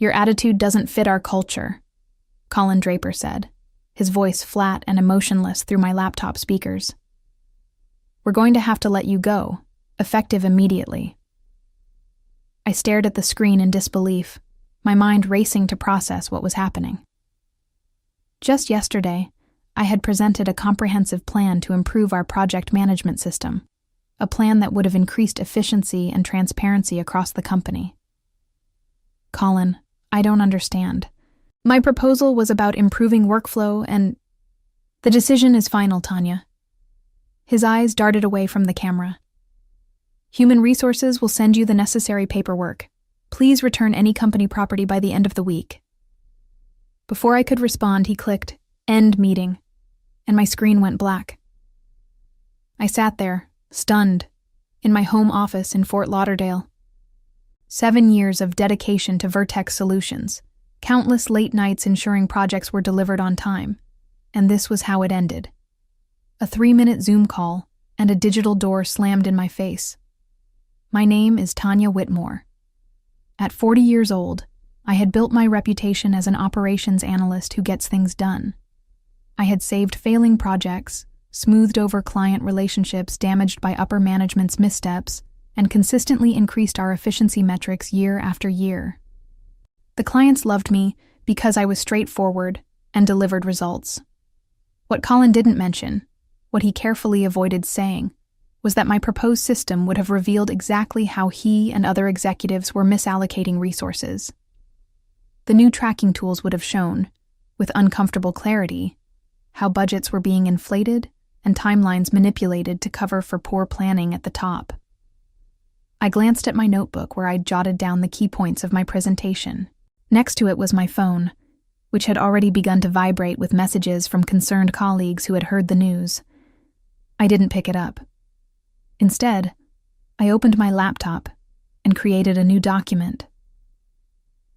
"Your attitude doesn't fit our culture," Colin Draper said, his voice flat and emotionless through my laptop speakers. "We're going to have to let you go, effective immediately." I stared at the screen in disbelief, my mind racing to process what was happening. Just yesterday, I had presented a comprehensive plan to improve our project management system, a plan that would have increased efficiency and transparency across the company. "Colin, I don't understand. My proposal was about improving workflow and—" "The decision is final, Tanya." His eyes darted away from the camera. "Human Resources will send you the necessary paperwork. Please return any company property by the end of the week." Before I could respond, he clicked, "End meeting," and my screen went black. I sat there, stunned, in my home office in Fort Lauderdale. 7 years of dedication to Vertex Solutions, countless late nights ensuring projects were delivered on time, and this was how it ended. A 3-minute Zoom call, and a digital door slammed in my face. My name is Tanya Whitmore. At 40 years old, I had built my reputation as an operations analyst who gets things done. I had saved failing projects, smoothed over client relationships damaged by upper management's missteps, and consistently increased our efficiency metrics year after year. The clients loved me because I was straightforward and delivered results. What Colin didn't mention, what he carefully avoided saying, was that my proposed system would have revealed exactly how he and other executives were misallocating resources. The new tracking tools would have shown, with uncomfortable clarity, how budgets were being inflated and timelines manipulated to cover for poor planning at the top. I glanced at my notebook where I'd jotted down the key points of my presentation. Next to it was my phone, which had already begun to vibrate with messages from concerned colleagues who had heard the news. I didn't pick it up. Instead, I opened my laptop and created a new document.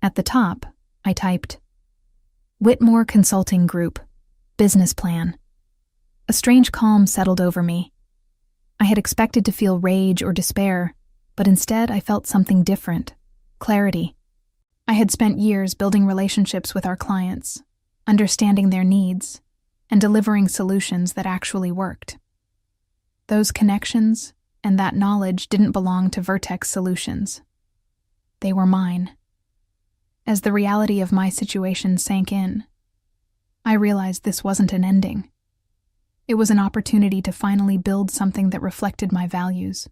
At the top, I typed, "Whitmore Consulting Group, Business Plan." A strange calm settled over me. I had expected to feel rage or despair, but instead I felt something different, clarity. I had spent years building relationships with our clients, understanding their needs, and delivering solutions that actually worked. Those connections and that knowledge didn't belong to Vertex Solutions. They were mine. As the reality of my situation sank in, I realized this wasn't an ending. It was an opportunity to finally build something that reflected my values: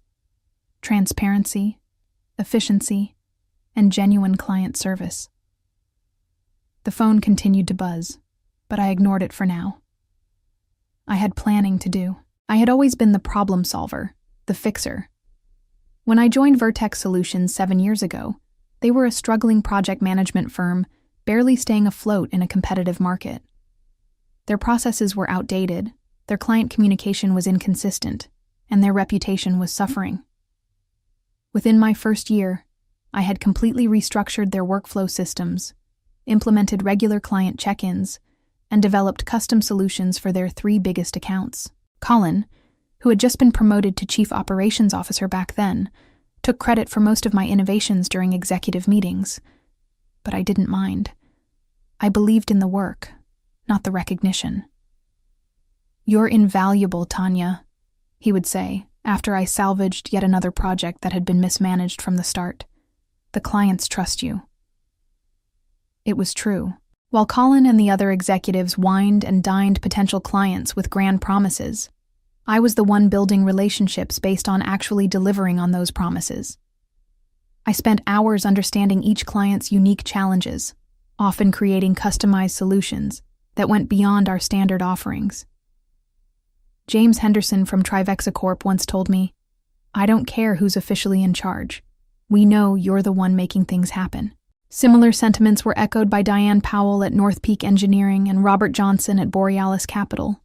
transparency, efficiency, and genuine client service. The phone continued to buzz, but I ignored it for now. I had planning to do. I had always been the problem solver, the fixer. When I joined Vertex Solutions 7 years ago, they were a struggling project management firm, barely staying afloat in a competitive market. Their processes were outdated, their client communication was inconsistent, and their reputation was suffering. Within my first year, I had completely restructured their workflow systems, implemented regular client check-ins, and developed custom solutions for their 3 biggest accounts. Colin, who had just been promoted to Chief Operations Officer back then, took credit for most of my innovations during executive meetings. But I didn't mind. I believed in the work, not the recognition. "You're invaluable, Tanya," he would say, after I salvaged yet another project that had been mismanaged from the start. "The clients trust you." It was true. While Colin and the other executives wined and dined potential clients with grand promises, I was the one building relationships based on actually delivering on those promises. I spent hours understanding each client's unique challenges, often creating customized solutions that went beyond our standard offerings. James Henderson from Trivexa Corp once told me, "I don't care who's officially in charge. We know you're the one making things happen." Similar sentiments were echoed by Diane Powell at North Peak Engineering and Robert Johnson at Borealis Capital.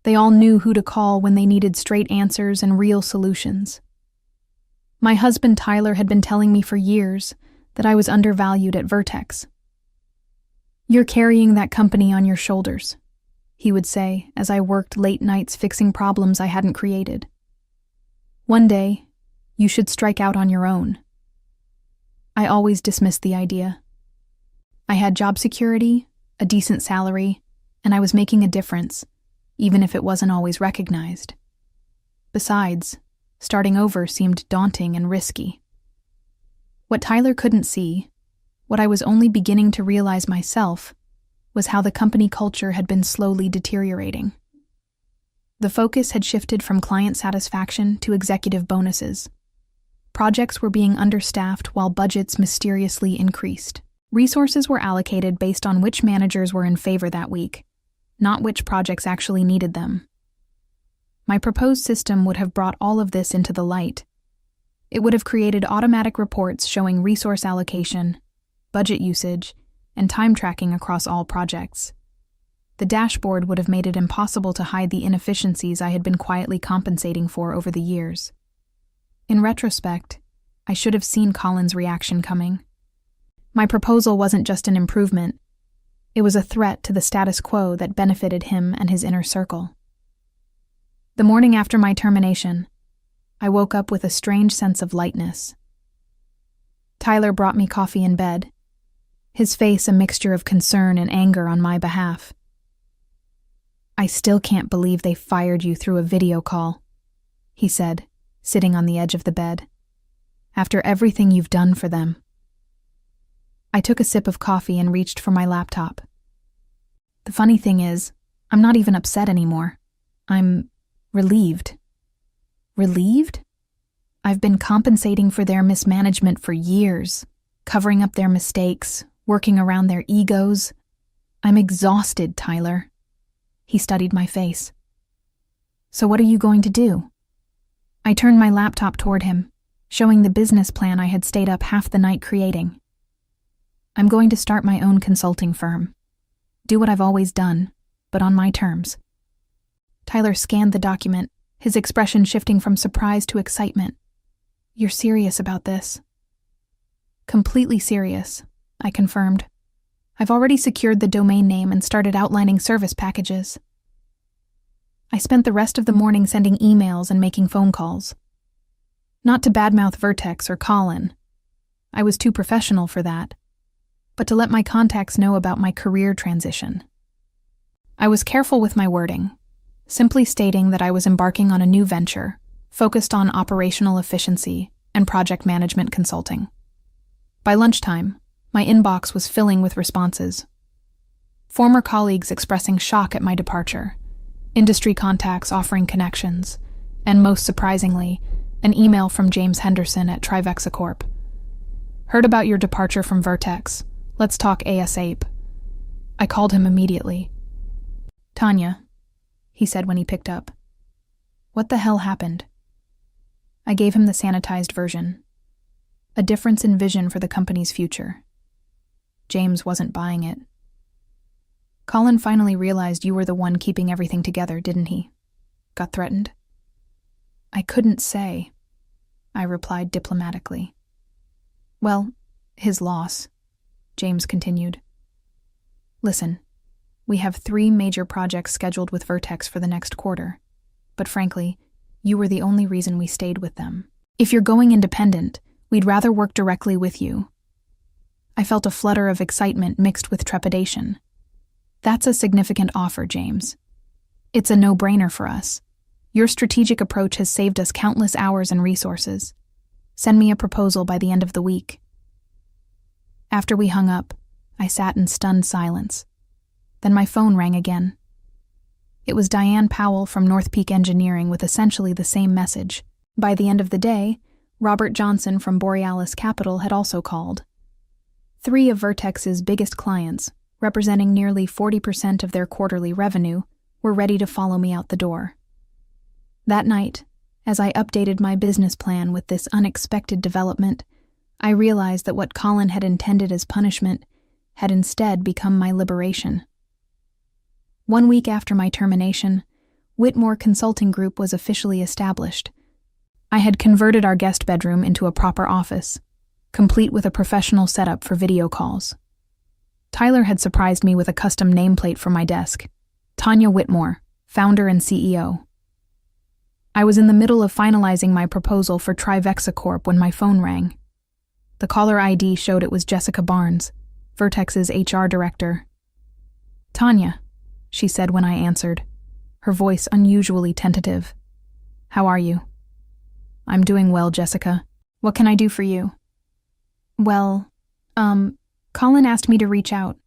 They all knew who to call when they needed straight answers and real solutions. My husband Tyler had been telling me for years that I was undervalued at Vertex. "You're carrying that company on your shoulders," he would say as I worked late nights fixing problems I hadn't created. "One day, you should strike out on your own." I always dismissed the idea. I had job security, a decent salary, and I was making a difference, even if it wasn't always recognized. Besides, starting over seemed daunting and risky. What Tyler couldn't see, what I was only beginning to realize myself, was how the company culture had been slowly deteriorating. The focus had shifted from client satisfaction to executive bonuses. Projects were being understaffed while budgets mysteriously increased. Resources were allocated based on which managers were in favor that week, not which projects actually needed them. My proposed system would have brought all of this into the light. It would have created automatic reports showing resource allocation, budget usage, and time tracking across all projects. The dashboard would have made it impossible to hide the inefficiencies I had been quietly compensating for over the years. In retrospect, I should have seen Colin's reaction coming. My proposal wasn't just an improvement. It was a threat to the status quo that benefited him and his inner circle. The morning after my termination, I woke up with a strange sense of lightness. Tyler brought me coffee in bed, his face a mixture of concern and anger on my behalf. "I still can't believe they fired you through a video call," he said, sitting on the edge of the bed. "After everything you've done for them." I took a sip of coffee and reached for my laptop. The funny thing is, I'm not even upset anymore. I'm relieved. Relieved? I've been compensating for their mismanagement for years, covering up their mistakes, working around their egos. I'm exhausted, Tyler. He studied my face. "So what are you going to do?" I turned my laptop toward him, showing the business plan I had stayed up half the night creating. "I'm going to start my own consulting firm. Do what I've always done, but on my terms." Tyler scanned the document, his expression shifting from surprise to excitement. "You're serious about this?" "Completely serious," I confirmed. "I've already secured the domain name and started outlining service packages." I spent the rest of the morning sending emails and making phone calls. Not to badmouth Vertex or Colin. I was too professional for that. But to let my contacts know about my career transition. I was careful with my wording, simply stating that I was embarking on a new venture, focused on operational efficiency and project management consulting. By lunchtime, my inbox was filling with responses. Former colleagues expressing shock at my departure, industry contacts offering connections, and most surprisingly, an email from James Henderson at Trivexa Corp. "Heard about your departure from Vertex. Let's talk ASAP." I called him immediately. "Tanya," he said when he picked up. "What the hell happened?" I gave him the sanitized version. A difference in vision for the company's future. James wasn't buying it. "Colin finally realized you were the one keeping everything together, didn't he? Got threatened?" "I couldn't say," I replied diplomatically. "Well, his loss," James continued. "Listen, we have 3 major projects scheduled with Vertex for the next quarter, but frankly, you were the only reason we stayed with them. If you're going independent, we'd rather work directly with you." I felt a flutter of excitement mixed with trepidation. "That's a significant offer, James. It's a no-brainer for us. Your strategic approach has saved us countless hours and resources. Send me a proposal by the end of the week." After we hung up, I sat in stunned silence. Then my phone rang again. It was Diane Powell from North Peak Engineering with essentially the same message. By the end of the day, Robert Johnson from Borealis Capital had also called. 3 of Vertex's biggest clients, representing nearly 40% of their quarterly revenue, were ready to follow me out the door. That night, as I updated my business plan with this unexpected development, I realized that what Colin had intended as punishment had instead become my liberation. 1 week after my termination, Whitmore Consulting Group was officially established. I had converted our guest bedroom into a proper office, complete with a professional setup for video calls. Tyler had surprised me with a custom nameplate for my desk. Tanya Whitmore, founder and CEO. I was in the middle of finalizing my proposal for Trivexa Corp when my phone rang. The caller ID showed it was Jessica Barnes, Vertex's HR director. "Tanya," she said when I answered, her voice unusually tentative. "How are you?" "I'm doing well, Jessica. What can I do for you?" "Well, Colin asked me to reach out.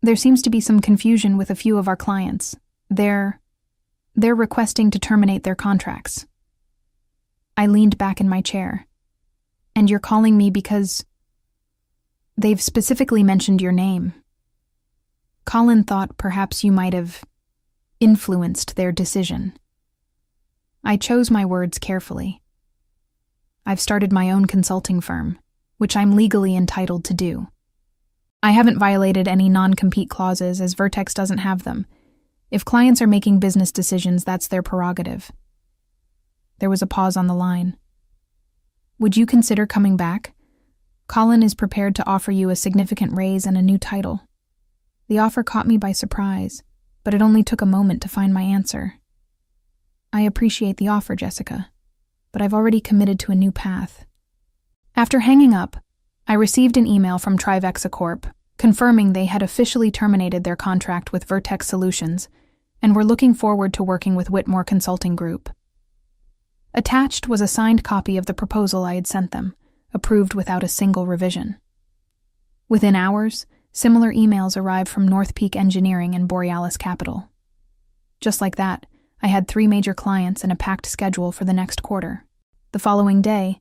There seems to be some confusion with a few of our clients. They're requesting to terminate their contracts." I leaned back in my chair. "And you're calling me because they've specifically mentioned your name. Colin thought perhaps you might have influenced their decision." I chose my words carefully. "I've started my own consulting firm, which I'm legally entitled to do. I haven't violated any non-compete clauses as Vertex doesn't have them. If clients are making business decisions, that's their prerogative." There was a pause on the line. "Would you consider coming back? Colin is prepared to offer you a significant raise and a new title." The offer caught me by surprise, but it only took a moment to find my answer. "I appreciate the offer, Jessica, but I've already committed to a new path." After hanging up, I received an email from Trivexa Corp. Confirming they had officially terminated their contract with Vertex Solutions and were looking forward to working with Whitmore Consulting Group. Attached was a signed copy of the proposal I had sent them, approved without a single revision. Within hours, similar emails arrived from North Peak Engineering and Borealis Capital. Just like that, I had 3 major clients and a packed schedule for the next quarter. The following day,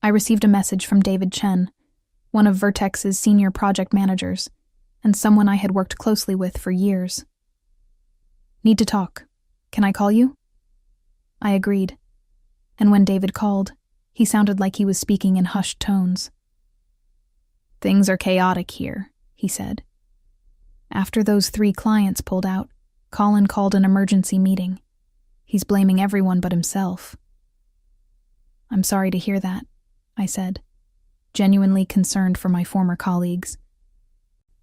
I received a message from David Chen, one of Vertex's senior project managers, and someone I had worked closely with for years. "Need to talk. Can I call you?" I agreed, and when David called, he sounded like he was speaking in hushed tones. "Things are chaotic here," he said. "After those 3 clients pulled out, Colin called an emergency meeting. He's blaming everyone but himself." "I'm sorry to hear that," I said, genuinely concerned for my former colleagues.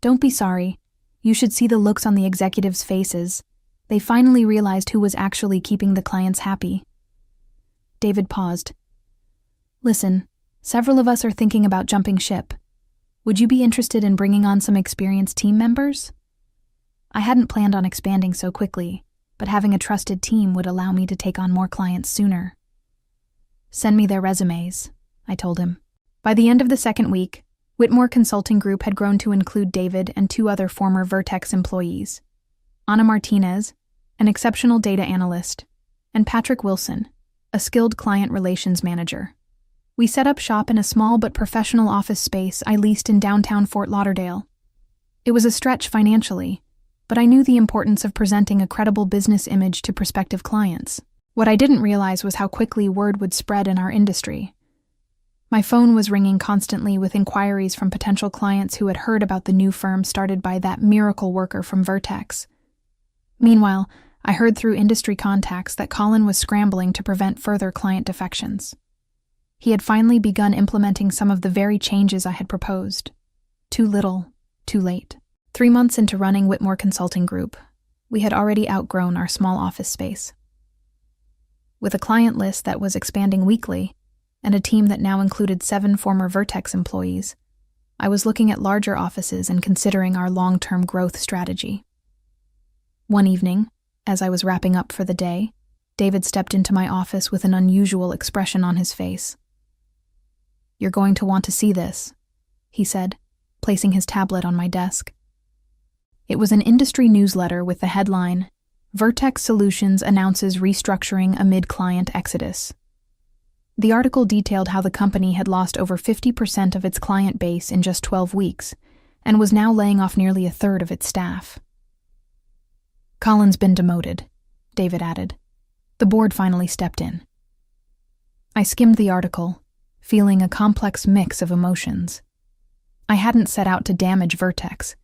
"Don't be sorry. You should see the looks on the executives' faces. They finally realized who was actually keeping the clients happy." David paused. "Listen, several of us are thinking about jumping ship. Would you be interested in bringing on some experienced team members? I hadn't planned on expanding so quickly, but having a trusted team would allow me to take on more clients sooner." "Send me their resumes," I told him. By the end of the second week, Whitmore Consulting Group had grown to include David and 2 other former Vertex employees, Ana Martinez, an exceptional data analyst, and Patrick Wilson, a skilled client relations manager. We set up shop in a small but professional office space I leased in downtown Fort Lauderdale. It was a stretch financially, but I knew the importance of presenting a credible business image to prospective clients. What I didn't realize was how quickly word would spread in our industry. My phone was ringing constantly with inquiries from potential clients who had heard about the new firm started by that miracle worker from Vertex. Meanwhile, I heard through industry contacts that Colin was scrambling to prevent further client defections. He had finally begun implementing some of the very changes I had proposed. Too little, too late. 3 months into running Whitmore Consulting Group, we had already outgrown our small office space. With a client list that was expanding weekly, and a team that now included 7 former Vertex employees, I was looking at larger offices and considering our long-term growth strategy. One evening, as I was wrapping up for the day, David stepped into my office with an unusual expression on his face. "You're going to want to see this," he said, placing his tablet on my desk. It was an industry newsletter with the headline, "Vertex Solutions Announces Restructuring Amid Client Exodus." The article detailed how the company had lost over 50% of its client base in just 12 weeks and was now laying off nearly a third of its staff. "Colin's been demoted," David added. "The board finally stepped in." I skimmed the article, feeling a complex mix of emotions. I hadn't set out to damage Vertex.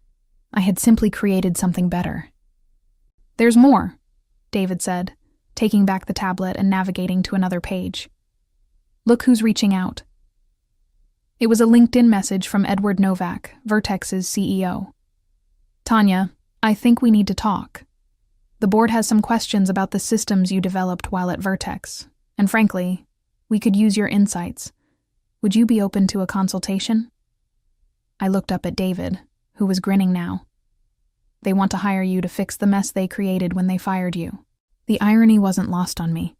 I had simply created something better. "There's more," David said, taking back the tablet and navigating to another page. "Look who's reaching out." It was a LinkedIn message from Edward Novak, Vertex's CEO. "Tanya, I think we need to talk. The board has some questions about the systems you developed while at Vertex, and frankly, we could use your insights. Would you be open to a consultation?" I looked up at David, who was grinning now. They want to hire you to fix the mess they created when they fired you. The irony wasn't lost on me.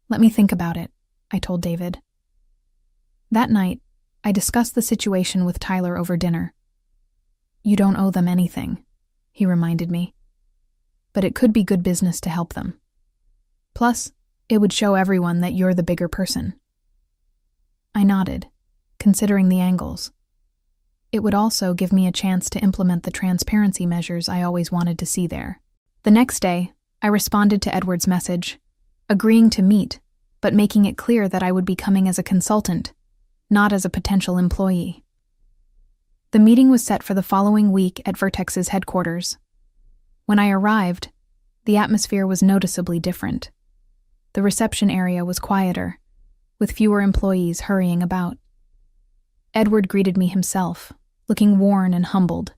Let me think about it, I told David. That night, I discussed the situation with Tyler over dinner. You don't owe them anything, he reminded me. But it could be good business to help them. Plus, it would show everyone that you're the bigger person. I nodded, considering the angles. It would also give me a chance to implement the transparency measures I always wanted to see there. The next day, I responded to Edward's message, agreeing to meet, but making it clear that I would be coming as a consultant, not as a potential employee. The meeting was set for the following week at Vertex's headquarters. When I arrived, the atmosphere was noticeably different. The reception area was quieter, with fewer employees hurrying about. Edward greeted me himself, looking worn and humbled.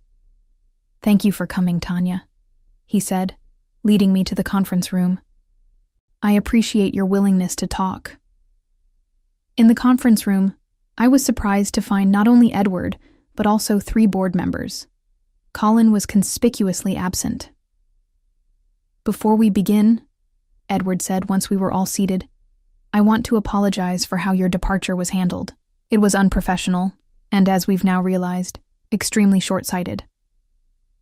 "Thank you for coming, Tanya," he said, leading me to the conference room. "I appreciate your willingness to talk." In the conference room, I was surprised to find not only Edward, but also 3 board members. Colin was conspicuously absent. "Before we begin," Edward said once we were all seated, "I want to apologize for how your departure was handled. It was unprofessional, and as we've now realized, extremely short-sighted."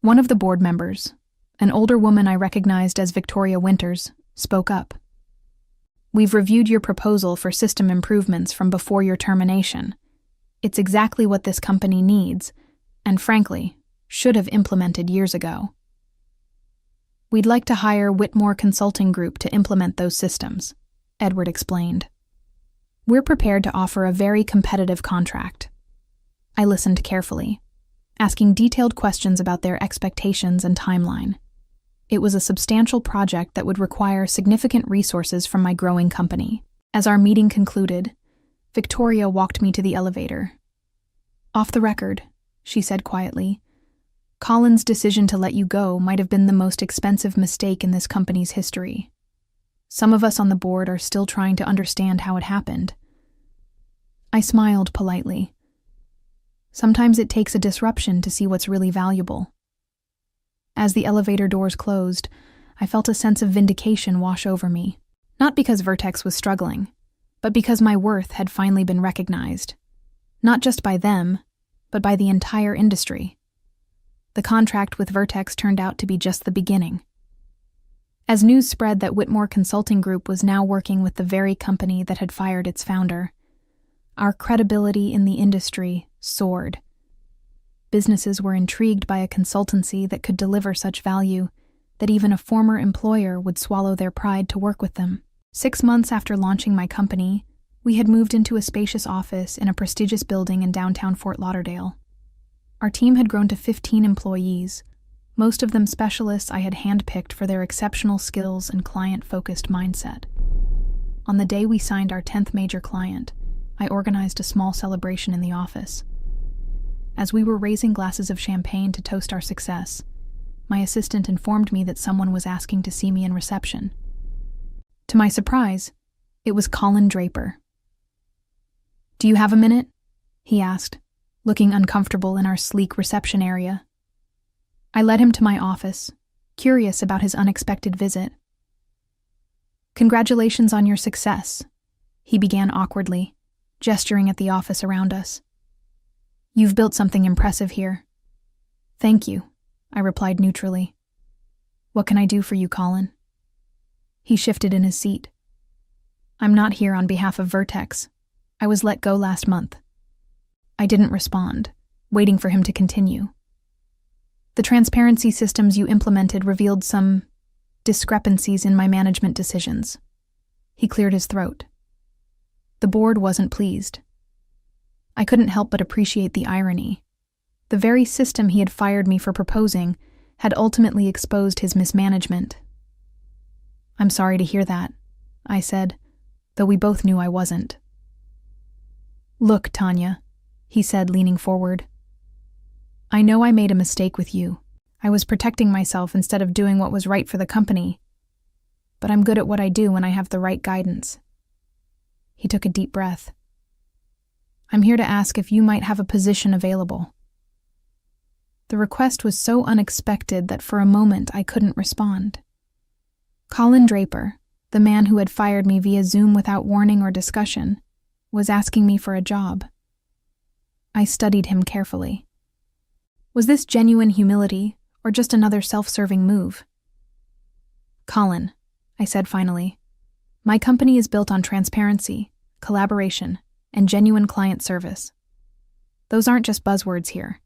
One of the board members, an older woman I recognized as Victoria Winters, spoke up. "We've reviewed your proposal for system improvements from before your termination. It's exactly what this company needs, and frankly, should have implemented years ago. We'd like to hire Whitmore Consulting Group to implement those systems," Edward explained. "We're prepared to offer a very competitive contract." I listened carefully, asking detailed questions about their expectations and timeline. It was a substantial project that would require significant resources from my growing company. As our meeting concluded, Victoria walked me to the elevator. "Off the record," she said quietly, "Colin's decision to let you go might have been the most expensive mistake in this company's history. Some of us on the board are still trying to understand how it happened." I smiled politely. Sometimes it takes a disruption to see what's really valuable. As the elevator doors closed, I felt a sense of vindication wash over me, not because Vertex was struggling, but because my worth had finally been recognized, not just by them, but by the entire industry. The contract with Vertex turned out to be just the beginning. As news spread that Whitmore Consulting Group was now working with the very company that had fired its founder, our credibility in the industry soared. Businesses were intrigued by a consultancy that could deliver such value that even a former employer would swallow their pride to work with them. 6 months after launching my company, we had moved into a spacious office in a prestigious building in downtown Fort Lauderdale. Our team had grown to 15 employees, most of them specialists I had handpicked for their exceptional skills and client-focused mindset. On the day we signed our 10th major client, I organized a small celebration in the office. As we were raising glasses of champagne to toast our success, my assistant informed me that someone was asking to see me in reception. To my surprise, it was Colin Draper. "Do you have a minute?" he asked, looking uncomfortable in our sleek reception area. I led him to my office, curious about his unexpected visit. "Congratulations on your success," he began awkwardly, gesturing at the office around us. "You've built something impressive here." "Thank you," I replied neutrally. "What can I do for you, Colin?" He shifted in his seat. "I'm not here on behalf of Vertex. I was let go last month." I didn't respond, waiting for him to continue. "The transparency systems you implemented revealed some discrepancies in my management decisions." He cleared his throat. The board wasn't pleased. I couldn't help but appreciate the irony. The very system he had fired me for proposing had ultimately exposed his mismanagement. "I'm sorry to hear that," I said, though we both knew I wasn't. "Look, Tanya," he said, leaning forward. "I know I made a mistake with you. I was protecting myself instead of doing what was right for the company. But I'm good at what I do when I have the right guidance." He took a deep breath. "I'm here to ask if you might have a position available." The request was so unexpected that for a moment I couldn't respond. Colin Draper, the man who had fired me via Zoom without warning or discussion, was asking me for a job. I studied him carefully. Was this genuine humility or just another self-serving move? "Colin," I said finally, "my company is built on transparency, collaboration, and genuine client service. Those aren't just buzzwords here.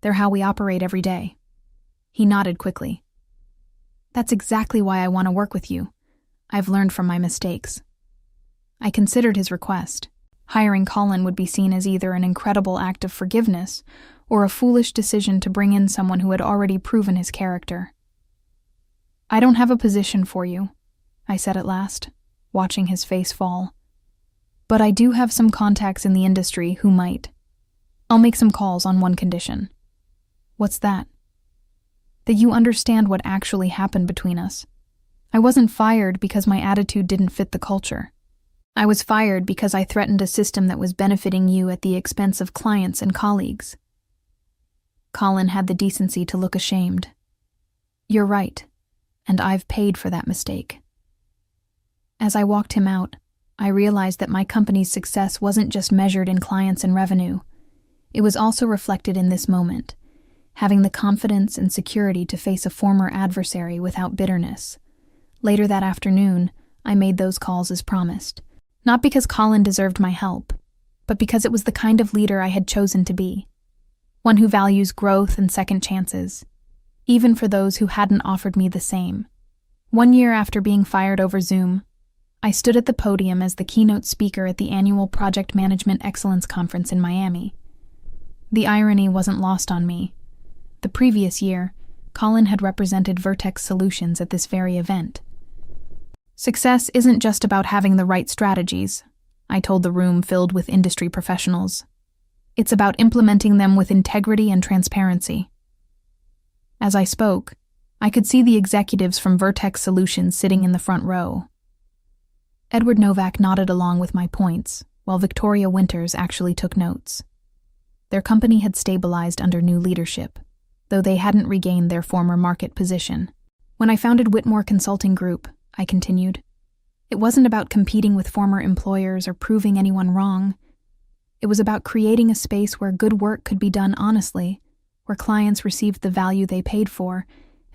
They're how we operate every day." He nodded quickly. "That's exactly why I want to work with you. I've learned from my mistakes." I considered his request. Hiring Colin would be seen as either an incredible act of forgiveness or a foolish decision to bring in someone who had already proven his character. "I don't have a position for you," I said at last, watching his face fall. "But I do have some contacts in the industry who might. I'll make some calls on one condition." "What's that?" "That you understand what actually happened between us. I wasn't fired because my attitude didn't fit the culture. I was fired because I threatened a system that was benefiting you at the expense of clients and colleagues." Colin had the decency to look ashamed. "You're right, and I've paid for that mistake." As I walked him out, I realized that my company's success wasn't just measured in clients and revenue. It was also reflected in this moment, having the confidence and security to face a former adversary without bitterness. Later that afternoon, I made those calls as promised. Not because Colin deserved my help, but because it was the kind of leader I had chosen to be. One who values growth and second chances, even for those who hadn't offered me the same. 1 year after being fired over Zoom, I stood at the podium as the keynote speaker at the annual Project Management Excellence Conference in Miami. The irony wasn't lost on me. The previous year, Colin had represented Vertex Solutions at this very event. "Success isn't just about having the right strategies," I told the room filled with industry professionals. "It's about implementing them with integrity and transparency." As I spoke, I could see the executives from Vertex Solutions sitting in the front row. Edward Novak nodded along with my points, while Victoria Winters actually took notes. Their company had stabilized under new leadership, though they hadn't regained their former market position. "When I founded Whitmore Consulting Group," I continued, "it wasn't about competing with former employers or proving anyone wrong. It was about creating a space where good work could be done honestly, where clients received the value they paid for,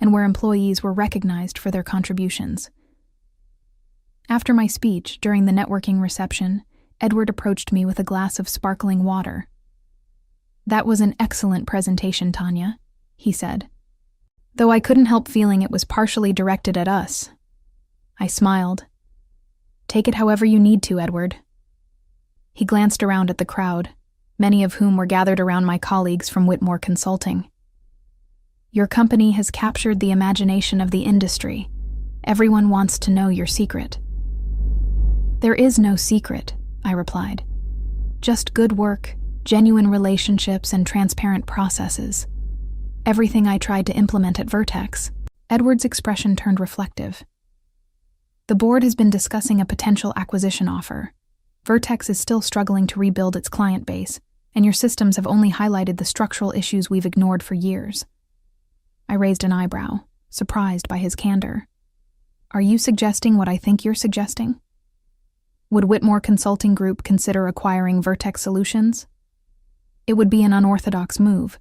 and where employees were recognized for their contributions." After my speech, during the networking reception, Edward approached me with a glass of sparkling water. "That was an excellent presentation, Tanya," he said, though I couldn't help feeling it was partially directed at us. I smiled. "Take it however you need to, Edward." He glanced around at the crowd, many of whom were gathered around my colleagues from Whitmore Consulting. "Your company has captured the imagination of the industry. Everyone wants to know your secret." "There is no secret," I replied. "Just good work, genuine relationships, and transparent processes. Everything I tried to implement at Vertex." Edward's expression turned reflective. "The board has been discussing a potential acquisition offer. Vertex is still struggling to rebuild its client base, and your systems have only highlighted the structural issues we've ignored for years." I raised an eyebrow, surprised by his candor. "Are you suggesting what I think you're suggesting? Would Whitmore Consulting Group consider acquiring Vertex Solutions? It would be an unorthodox move,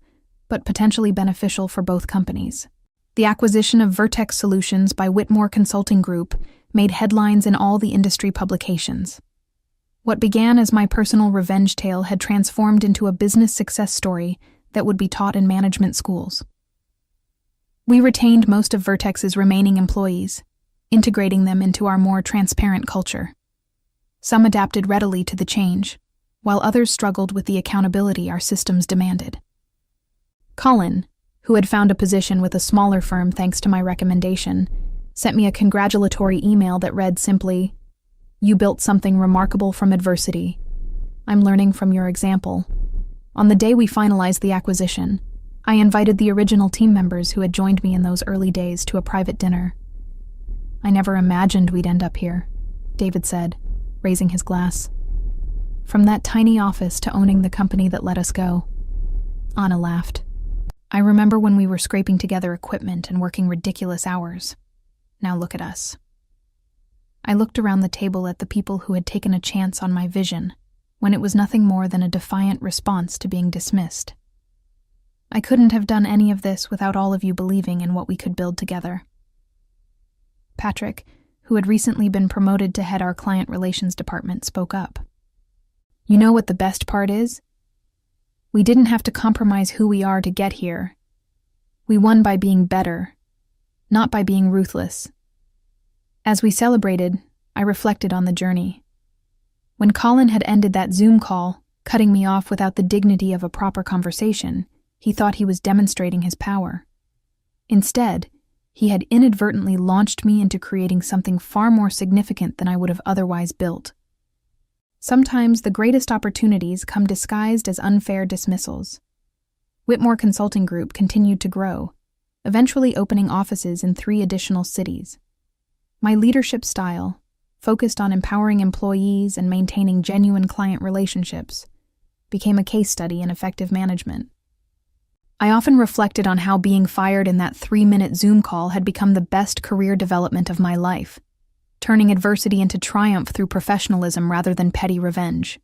but potentially beneficial for both companies." The acquisition of Vertex Solutions by Whitmore Consulting Group made headlines in all the industry publications. What began as my personal revenge tale had transformed into a business success story that would be taught in management schools. We retained most of Vertex's remaining employees, integrating them into our more transparent culture. Some adapted readily to the change, while others struggled with the accountability our systems demanded. Colin, who had found a position with a smaller firm thanks to my recommendation, sent me a congratulatory email that read simply, "You built something remarkable from adversity. I'm learning from your example." On the day we finalized the acquisition, I invited the original team members who had joined me in those early days to a private dinner. "I never imagined we'd end up here," David said, raising his glass. "From that tiny office to owning the company that let us go." Anna laughed. I remember when we were scraping together equipment and working ridiculous hours. Now look at us. I looked around the table at the people who had taken a chance on my vision, when it was nothing more than a defiant response to being dismissed. I couldn't have done any of this without all of you believing in what we could build together. Patrick, who had recently been promoted to head our client relations department, spoke up. You know what the best part is? We didn't have to compromise who we are to get here. We won by being better, not by being ruthless. As we celebrated, I reflected on the journey. When Colin had ended that Zoom call, cutting me off without the dignity of a proper conversation, he thought he was demonstrating his power. Instead, he had inadvertently launched me into creating something far more significant than I would have otherwise built. Sometimes the greatest opportunities come disguised as unfair dismissals. Whitmore Consulting Group continued to grow, eventually opening offices in 3 additional cities. My leadership style, focused on empowering employees and maintaining genuine client relationships, became a case study in effective management. I often reflected on how being fired in that 3-minute Zoom call had become the best career development of my life, turning adversity into triumph through professionalism rather than petty revenge.